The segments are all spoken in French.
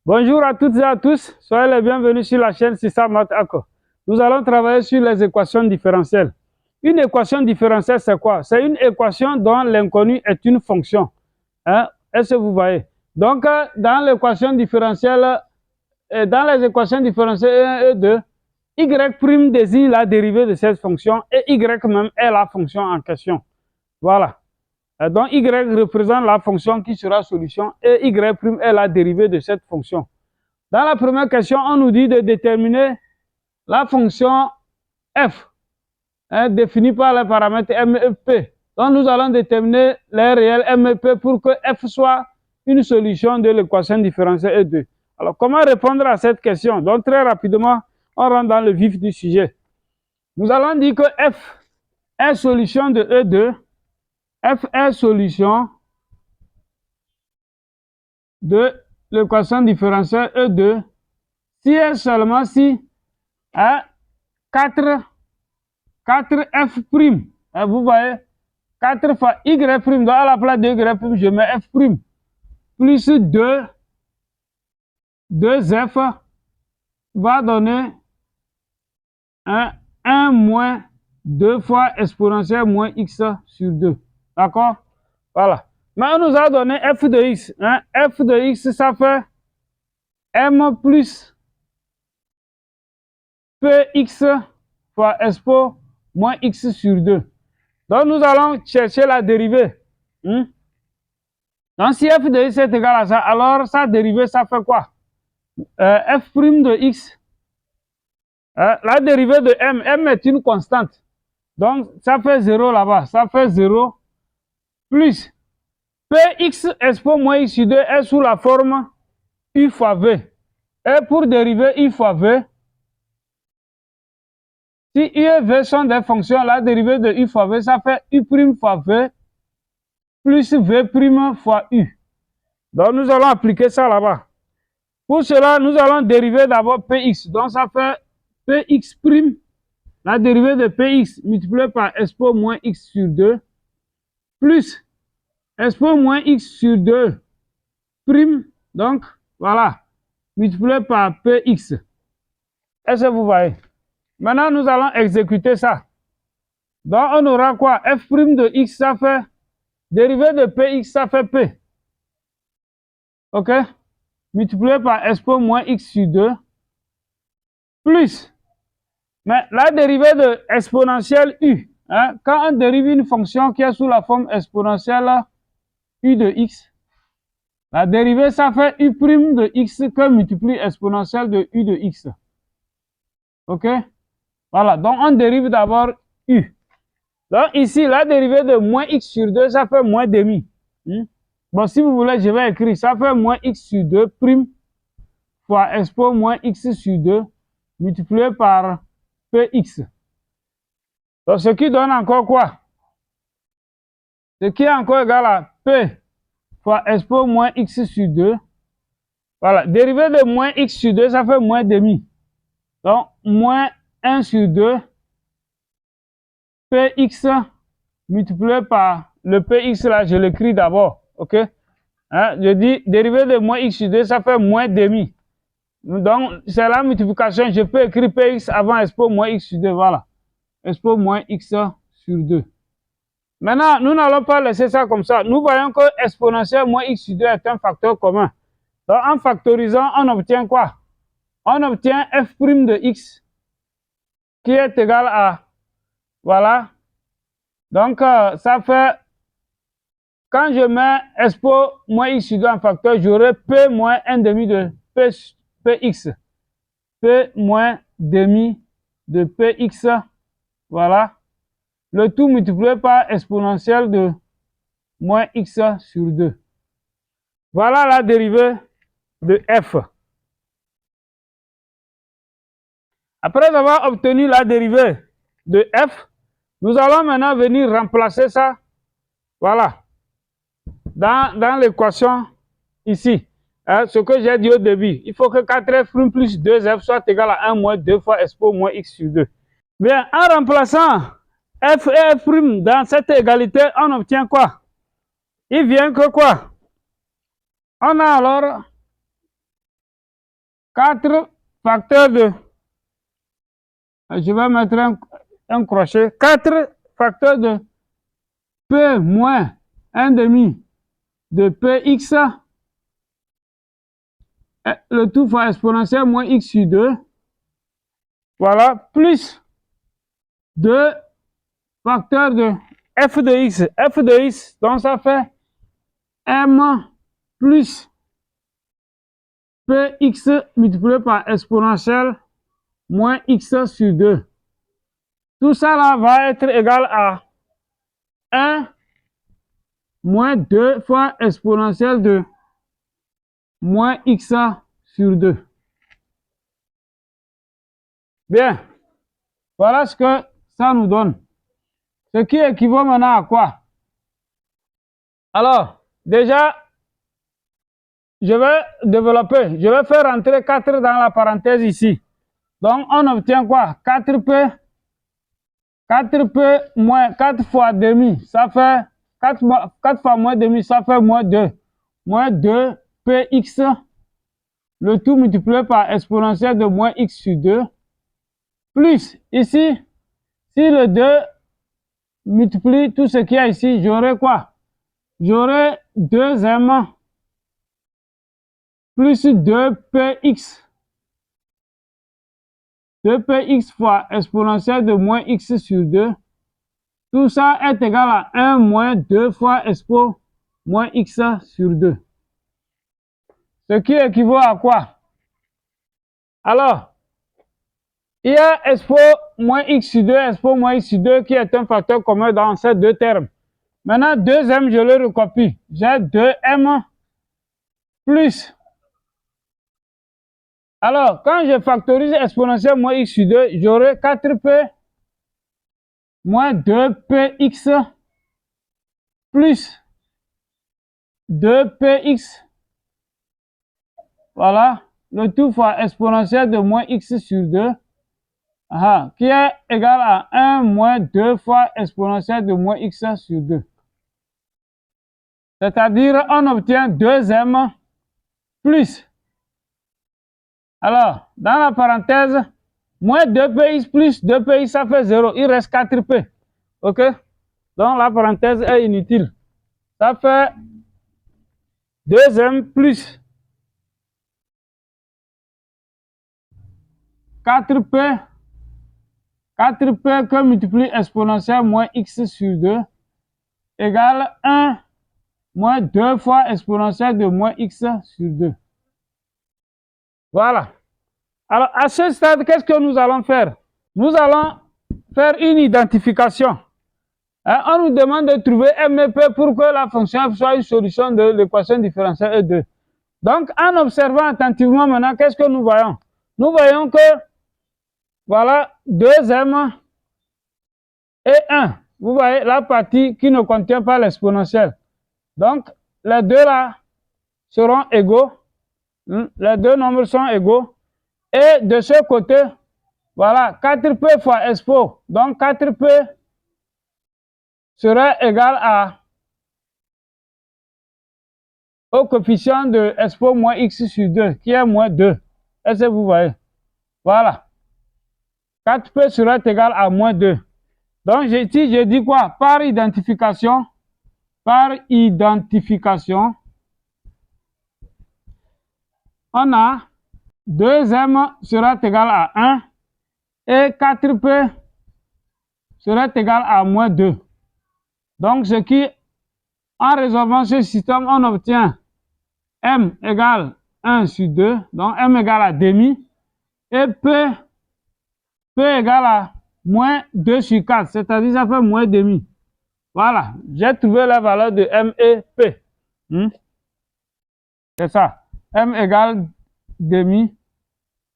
Bonjour à toutes et à tous, soyez les bienvenus sur la chaîne Sissa Math Ako. Nous allons travailler sur les équations différentielles. Une équation différentielle, c'est quoi? C'est une équation dont l'inconnu est une fonction. Est-ce que vous voyez? Donc, dans l'équation différentielle, dans les équations différentielles 1 et 2, y' désigne la dérivée de cette fonction et y même est la fonction en question. Voilà. Donc, y représente la fonction qui sera solution et y' est la dérivée de cette fonction. Dans la première question, on nous dit de déterminer la fonction f, définie par les paramètres m et p. Donc, nous allons déterminer les réels m et p pour que f soit une solution de l'équation différentielle E2. Alors, comment répondre à cette question? Donc, très rapidement, on rentre dans le vif du sujet. Nous allons dire que f est solution de E2. F est solution de l'équation différentielle E2 si et seulement si 4f', vous voyez, 4 fois y', donc à la place de y', je mets f', plus 2f va donner 1 moins 2 fois exponentielle moins x sur 2. D'accord? Voilà. Mais on nous a donné f de x. F de x, ça fait m plus px fois expo moins x sur 2. Donc, nous allons chercher la dérivée. Donc, si f de x est égal à ça, alors sa dérivée, ça fait quoi? F' de x. La dérivée de m est une constante. Donc, ça fait 0 là-bas. Ça fait 0 plus px expo moins x sur 2 est sous la forme u fois v. Et pour dériver u fois v, si u et v sont des fonctions, la dérivée de u fois v, ça fait u' fois v plus v' fois u. Donc, nous allons appliquer ça là-bas. Pour cela, nous allons dériver d'abord px. Donc, ça fait px', la dérivée de px multiplié par expo moins x sur 2, plus expo moins x sur 2, prime, donc, voilà, multiplié par px. Est-ce que vous voyez? Maintenant, nous allons exécuter ça. Donc, on aura quoi? F' de x, ça fait, dérivée de px, ça fait p. OK? Multiplié par expo moins x sur 2, plus, mais la dérivée de exponentielle u, quand on dérive une fonction qui est sous la forme exponentielle u de x, la dérivée, ça fait u' de x que multiplie exponentielle de u de x. OK? Voilà, donc on dérive d'abord u. Donc ici, la dérivée de moins x sur 2, ça fait moins demi. Bon, si vous voulez, je vais écrire, ça fait moins x sur 2 prime fois expo moins x sur 2 multiplié par px. Donc ce qui donne encore quoi? Ce qui est encore égal à p fois expo moins x sur 2. Voilà, dérivée de moins x sur 2, ça fait moins demi. Donc, moins 1 sur 2, px multiplié par le px là, je l'écris d'abord. OK? Je dis dérivée de moins x sur 2, ça fait moins demi. Donc, c'est la multiplication. Je peux écrire px avant expo moins x sur 2. Voilà. Expo moins x sur 2. Maintenant, nous n'allons pas laisser ça comme ça. Nous voyons que exponentielle moins x sur 2 est un facteur commun. Donc, en factorisant, on obtient quoi? On obtient f' de x qui est égal à, voilà. Donc, ça fait, quand je mets expo moins x sur 2 en facteur, j'aurai p moins 1 demi de px. P moins demi de px, voilà. Le tout multiplié par exponentielle de moins x sur 2. Voilà la dérivée de f. Après avoir obtenu la dérivée de f, nous allons maintenant venir remplacer ça, voilà, dans l'équation ici. Ce que j'ai dit au début, il faut que 4f' plus 2f soit égal à 1 moins 2 fois expo moins x sur 2. Bien, en remplaçant f et f' dans cette égalité, on obtient quoi? Il vient que quoi? On a alors 4 facteurs de... Je vais mettre un crochet. 4 facteurs de P moins 1 demi de Px, le tout fois exponentielle moins x sur 2. Voilà, plus 2 facteurs de f de x. F de x, donc ça fait m plus px multiplié par exponentielle moins x sur 2. Tout ça là va être égal à 1 moins 2 fois exponentielle de moins x sur 2. Bien, voilà ce que ça nous donne. Ce qui équivaut maintenant à quoi? Alors, déjà, je vais développer. Je vais faire rentrer 4 dans la parenthèse ici. Donc, on obtient quoi? 4p moins 4 fois demi, ça fait 4 fois moins demi, ça fait moins 2. Moins 2 px, le tout multiplié par exponentielle de moins x sur 2. Plus, ici, si le 2 multiplie tout ce qu'il y a ici, j'aurai quoi? J'aurai 2m plus 2px. 2px fois exponentielle de moins x sur 2. Tout ça est égal à 1 moins 2 fois expo moins x sur 2. Ce qui équivaut à quoi? Alors, il y a expo moins x sur 2, expo moins x sur 2 qui est un facteur commun dans ces deux termes. Maintenant, 2m, je le recopie. J'ai 2m plus. Alors, quand je factorise exponentielle moins x sur 2, j'aurai 4p moins 2px plus 2px. Voilà, le tout fois exponentielle de moins x sur 2, qui est égal à 1 moins 2 fois exponentielle de moins x sur 2. C'est-à-dire, on obtient 2m plus. Alors, dans la parenthèse, moins 2px plus 2px, ça fait 0. Il reste 4p. OK? Donc, la parenthèse est inutile. Ça fait 2m plus 4p. 4p que multiplie exponentielle moins x sur 2 égale 1 moins 2 fois exponentielle de moins x sur 2. Voilà. Alors, à ce stade, qu'est-ce que nous allons faire? Nous allons faire une identification. On nous demande de trouver MEP pour que la fonction f soit une solution de l'équation différentielle E2. Donc, en observant attentivement maintenant, qu'est-ce que nous voyons? Nous voyons que, voilà, 2m et 1. Vous voyez la partie qui ne contient pas l'exponentielle. Donc, les deux là seront égaux. Les deux nombres sont égaux. Et de ce côté, voilà, 4p fois expo. Donc, 4p serait égal au coefficient de expo moins x sur 2, qui est moins 2. Est-ce que vous voyez? Voilà. 4p serait égal à moins 2. Donc, ici, je dis quoi? Par identification, on a 2m sera égal à 1 et 4p serait égal à moins 2. Donc, ce qui, en résolvant ce système, on obtient m égale 1 sur 2, donc m égale à demi, et p égale à moins 2 sur 4, c'est-à-dire ça fait moins demi. Voilà, j'ai trouvé la valeur de m et p. C'est ça, m égale demi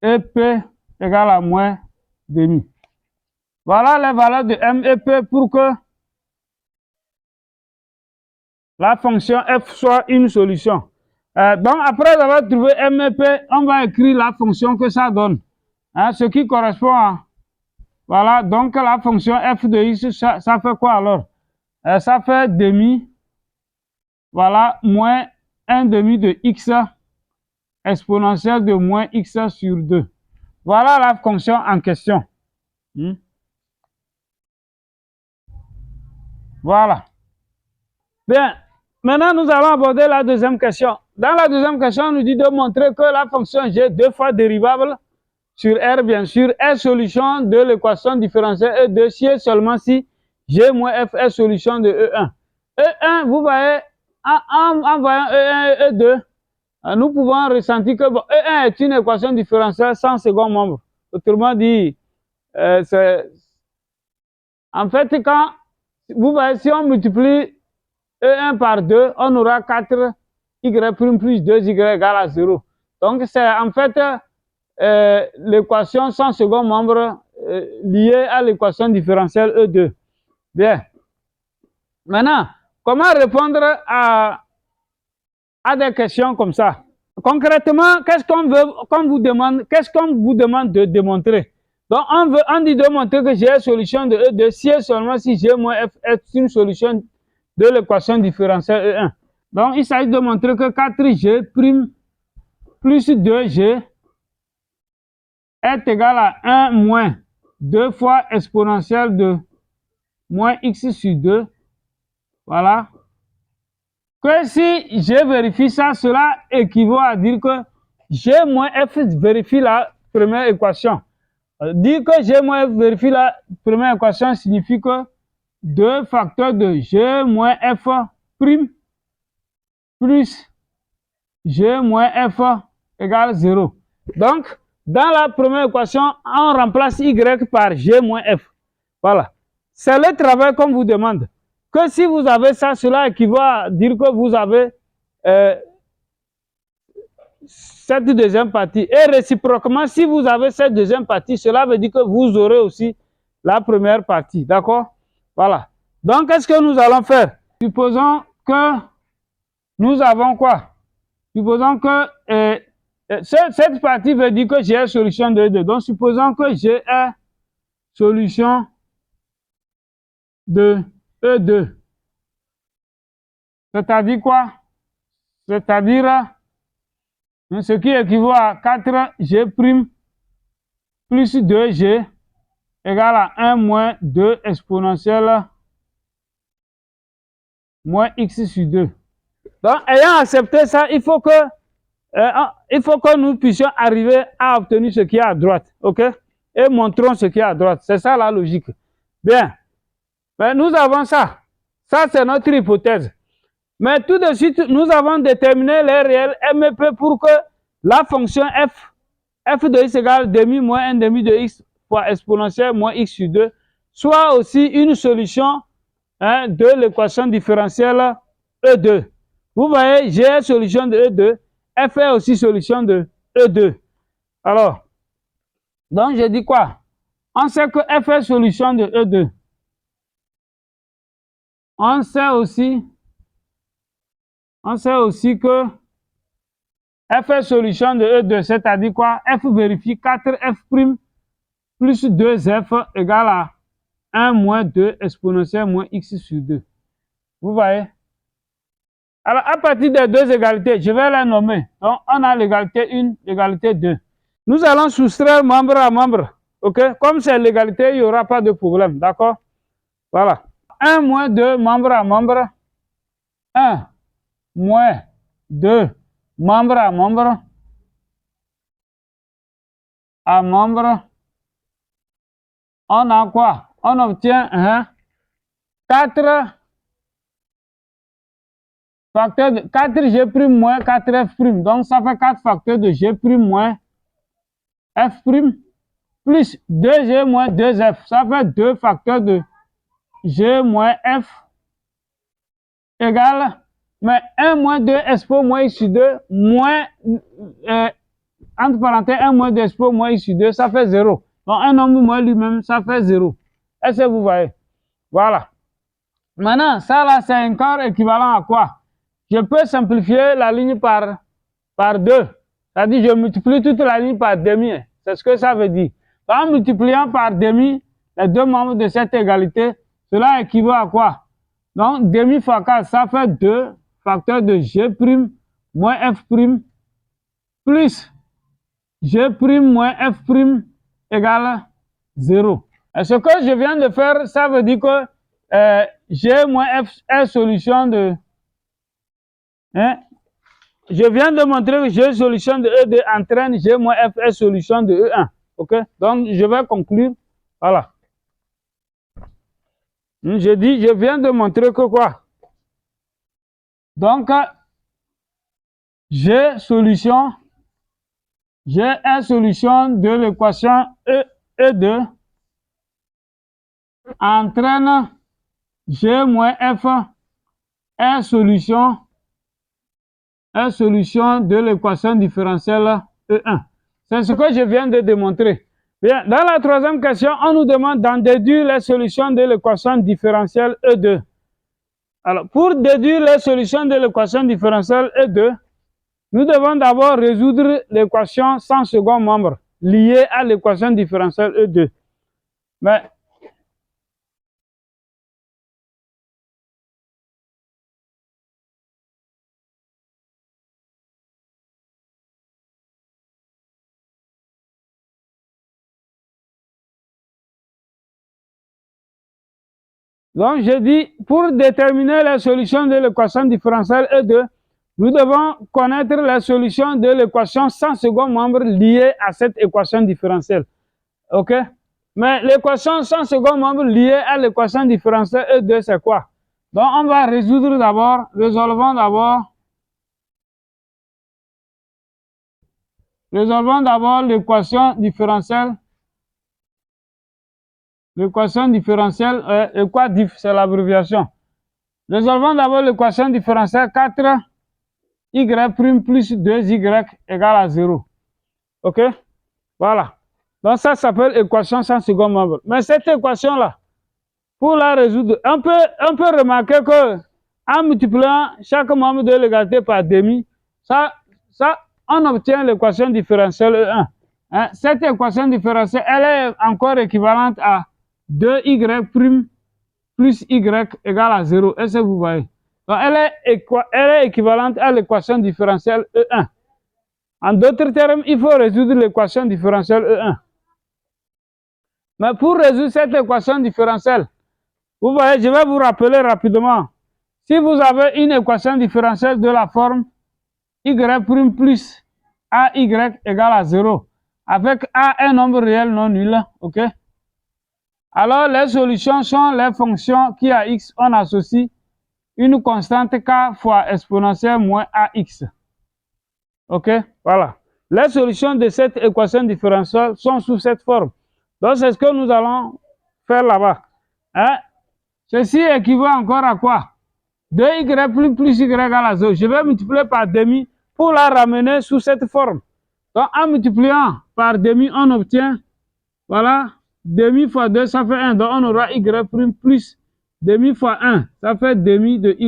et p égale à moins demi. Voilà les valeurs de m et p pour que la fonction f soit une solution. Donc, après avoir trouvé m et p, on va écrire la fonction que ça donne. Ce qui correspond à... Voilà, donc la fonction f de x, ça fait quoi alors? Ça fait demi, voilà, moins 1 demi de x exponentielle de moins x sur 2. Voilà la fonction en question. Voilà. Bien, maintenant nous allons aborder la deuxième question. Dans la deuxième question, on nous dit de montrer que la fonction g deux fois dérivable sur R, bien sûr, est solution de l'équation différentielle E2 si et seulement si G moins F est solution de E1. E1, vous voyez, en voyant E1 et E2, nous pouvons ressentir que bon, E1 est une équation différentielle sans second membre. Autrement dit, en fait, quand vous voyez, si on multiplie E1 par 2, on aura 4y' plus 2y égale à 0. Donc, c'est en fait l'équation sans second membre liée à l'équation différentielle E2. Bien. Maintenant, comment répondre à des questions comme ça? Concrètement, qu'est-ce qu'on vous demande de démontrer? Donc, on dit de montrer que G est solution de E2 si et seulement si G moins F est une solution de l'équation différentielle E1. Donc, il s'agit de montrer que 4G' plus 2G est égal à 1 moins 2 fois exponentielle de moins x sur 2. Voilà. Que si je vérifie ça, cela équivaut à dire que G moins F vérifie la première équation. Dire que G moins F vérifie la première équation signifie que 2 facteurs de G moins F prime plus G moins F égale 0. Donc, dans la première équation, on remplace Y par G moins F. Voilà. C'est le travail qu'on vous demande. Que si vous avez ça, cela équivaut à dire que vous avez cette deuxième partie. Et réciproquement, si vous avez cette deuxième partie, cela veut dire que vous aurez aussi la première partie. D'accord? Voilà. Donc, qu'est-ce que nous allons faire? Supposons que nous avons quoi? Supposons que cette partie veut dire que j'ai solution de E2. Donc, supposons que j'ai solution de E2. C'est-à-dire quoi? C'est-à-dire ce qui équivaut à 4G' plus 2G égale à 1 moins 2 exponentielle moins x sur 2. Donc, ayant accepté ça, il faut que nous puissions arriver à obtenir ce qui est à droite. OK? Et montrons ce qui est à droite. C'est ça la logique. Bien. Mais nous avons ça. Ça, c'est notre hypothèse. Mais tout de suite, nous avons déterminé les réels MEP pour que la fonction f de x égale demi moins 1 demi de x fois exponentielle moins x sur 2 soit aussi une solution de l'équation différentielle E2. Vous voyez, G est solution de E2, F est aussi solution de E2. Alors, donc je dis quoi? On sait que F est solution de E2. On sait aussi que F est solution de E2, c'est-à-dire quoi? F vérifie 4F' plus 2F égale à 1 moins 2 exponentielle moins x sur 2. Vous voyez? Alors, à partir des deux égalités, je vais les nommer. Donc, on a l'égalité 1, l'égalité 2. Nous allons soustraire membre à membre. OK? Comme c'est l'égalité, il n'y aura pas de problème. D'accord? Voilà. 1 moins 2, membre à membre. 1 moins 2, membre à membre. À membre. On a quoi? On obtient 4 facteurs de 4G' moins 4F'. Donc, ça fait 4 facteurs de G' moins F' plus 2G moins 2F. Ça fait 2 facteurs de G moins F égale, mais 1 moins 2 expo moins x sur 2 moins, entre parenthèses, 1 moins 2 expo moins x sur 2, ça fait 0. Donc, un nombre moins lui-même, ça fait 0. Est-ce que vous voyez? Voilà. Maintenant, ça là, c'est encore équivalent à quoi? Je peux simplifier la ligne par 2. C'est-à-dire, je multiplie toute la ligne par demi. C'est ce que ça veut dire. En multipliant par demi les deux membres de cette égalité, cela équivaut à quoi? Donc, demi fois 4, ça fait 2 facteurs de G' moins F' plus G' moins F' égale 0. Et ce que je viens de faire, ça veut dire que G moins F est solution de... Hein? Je viens de montrer que G solution de E2 entraîne G moins F est solution de E1. OK? Donc, je vais conclure. Voilà. Je viens de montrer que quoi? Donc, G est solution de l'équation E2 entraîne G moins F est solution de l'équation différentielle E1. C'est ce que je viens de démontrer. Bien, dans la troisième question, on nous demande d'en déduire les solutions de l'équation différentielle E2. Alors, pour déduire les solutions de l'équation différentielle E2, nous devons d'abord résoudre l'équation sans second membre liée à l'équation différentielle E2. Mais donc, je dis, pour déterminer la solution de l'équation différentielle E2, nous devons connaître la solution de l'équation sans second membre liée à cette équation différentielle. OK? Mais l'équation sans second membre liée à l'équation différentielle E2, c'est quoi? Donc, on va résoudre d'abord, résolvons d'abord l'équation différentielle. L'équation différentielle, quoi diff, c'est l'abréviation. Résolvons d'abord l'équation différentielle 4y' plus 2y égale à 0. OK? Voilà. Donc ça s'appelle équation sans second membre. Mais cette équation-là, pour la résoudre, on peut remarquer que en multipliant chaque membre de l'égalité par demi, on obtient l'équation différentielle E1. Hein? Cette équation différentielle, elle est encore équivalente à 2y' plus y égale à 0. Est-ce que vous voyez? Donc, elle est équivalente à l'équation différentielle E1. En d'autres termes, il faut résoudre l'équation différentielle E1. Mais pour résoudre cette équation différentielle, vous voyez, je vais vous rappeler rapidement. Si vous avez une équation différentielle de la forme y' plus ay égale à 0, avec a un nombre réel non nul, ok? Alors, les solutions sont les fonctions qui à x, on associe une constante k fois exponentielle moins ax. OK? Voilà. Les solutions de cette équation différentielle sont sous cette forme. Donc, c'est ce que nous allons faire là-bas. Hein? Ceci équivaut encore à quoi? 2y plus y égale à 0. Je vais multiplier par demi pour la ramener sous cette forme. Donc, en multipliant par demi, on obtient, voilà, demi fois 2, ça fait 1. Donc, on aura y' plus demi fois 1, ça fait demi de y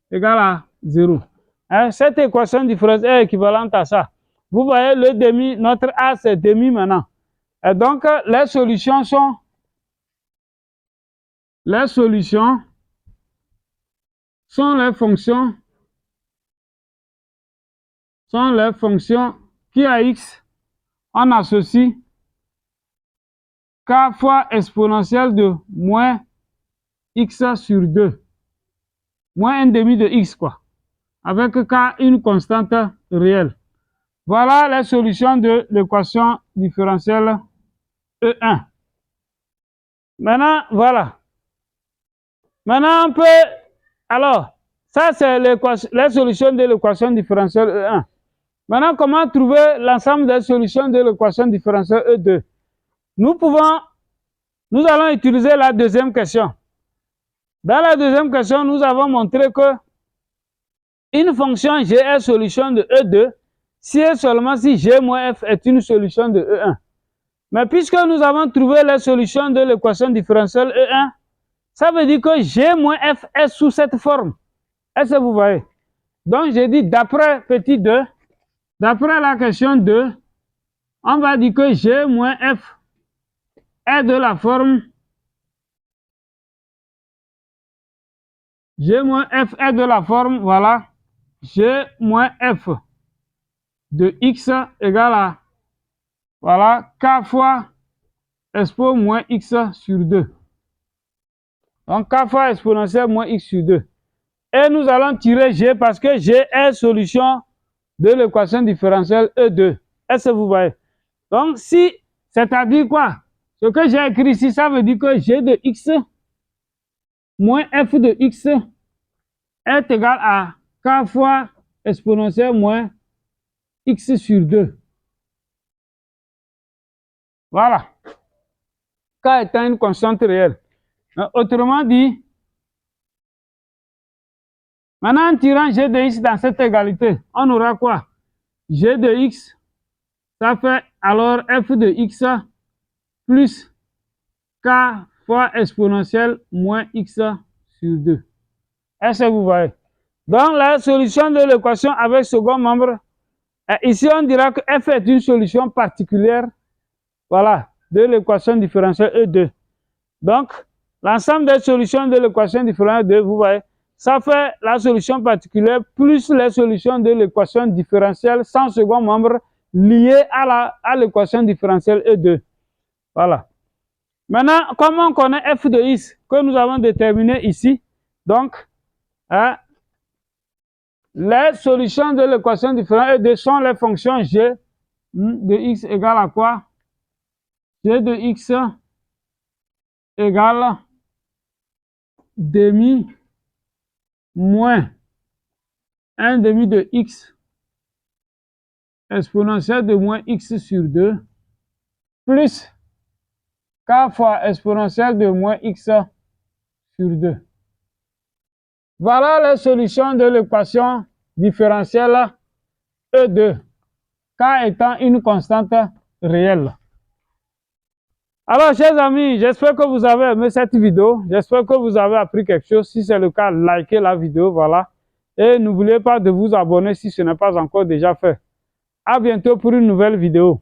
égale à 0. Hein? Cette équation différentielle est équivalente à ça. Vous voyez, le demi, notre a, c'est demi maintenant. Et donc, les solutions sont les fonctions qui à x, on associe k fois exponentielle de moins x sur 2. Moins un demi de x, quoi. Avec k, une constante réelle. Voilà les solutions de l'équation différentielle E1. Maintenant, voilà. Maintenant, on peut... Alors, ça, c'est les solutions de l'équation différentielle E1. Maintenant, comment trouver l'ensemble des solutions de l'équation différentielle E2? Nous allons utiliser la deuxième question. Dans la deuxième question, nous avons montré que une fonction g est solution de E2 si et seulement si g moins f est une solution de E1. Mais puisque nous avons trouvé les solutions de l'équation différentielle E1, ça veut dire que g moins f est sous cette forme. Est-ce que vous voyez? Donc, j'ai dit d'après petit 2, d'après la question 2, on va dire que g moins f est de la forme G moins f est de la forme, voilà, G moins f de x égale à, voilà, k fois expo moins x sur 2. Donc, k fois exponentielle moins x sur 2. Et nous allons tirer g parce que g est solution de l'équation différentielle E2. Est-ce que vous voyez? Donc, si, c'est-à-dire quoi? Ce que j'ai écrit ici, ça veut dire que g de x moins f de x est égal à k fois exponentielle moins x sur 2. Voilà. K étant une constante réelle. Autrement dit, maintenant en tirant g de x dans cette égalité, on aura quoi? G de x, ça fait alors f de x plus k fois exponentielle moins x sur 2. Est-ce que vous voyez? Donc la solution de l'équation avec second membre, ici on dira que f est une solution particulière, voilà, de l'équation différentielle E2. Donc l'ensemble des solutions de l'équation différentielle E2, vous voyez, ça fait la solution particulière plus les solutions de l'équation différentielle sans second membre liées à l'équation différentielle E2. Voilà. Maintenant, comme on connaît f de x que nous avons déterminé ici, donc, les solutions de l'équation différentielle E2 sont les fonctions g de x égale à quoi? G de x égale demi moins 1 demi de x exponentielle de moins x sur 2 plus k fois exponentielle de moins x sur 2. Voilà les solutions de l'équation différentielle E2, k étant une constante réelle. Alors, chers amis, j'espère que vous avez aimé cette vidéo. J'espère que vous avez appris quelque chose. Si c'est le cas, likez la vidéo, voilà. Et n'oubliez pas de vous abonner si ce n'est pas encore déjà fait. À bientôt pour une nouvelle vidéo.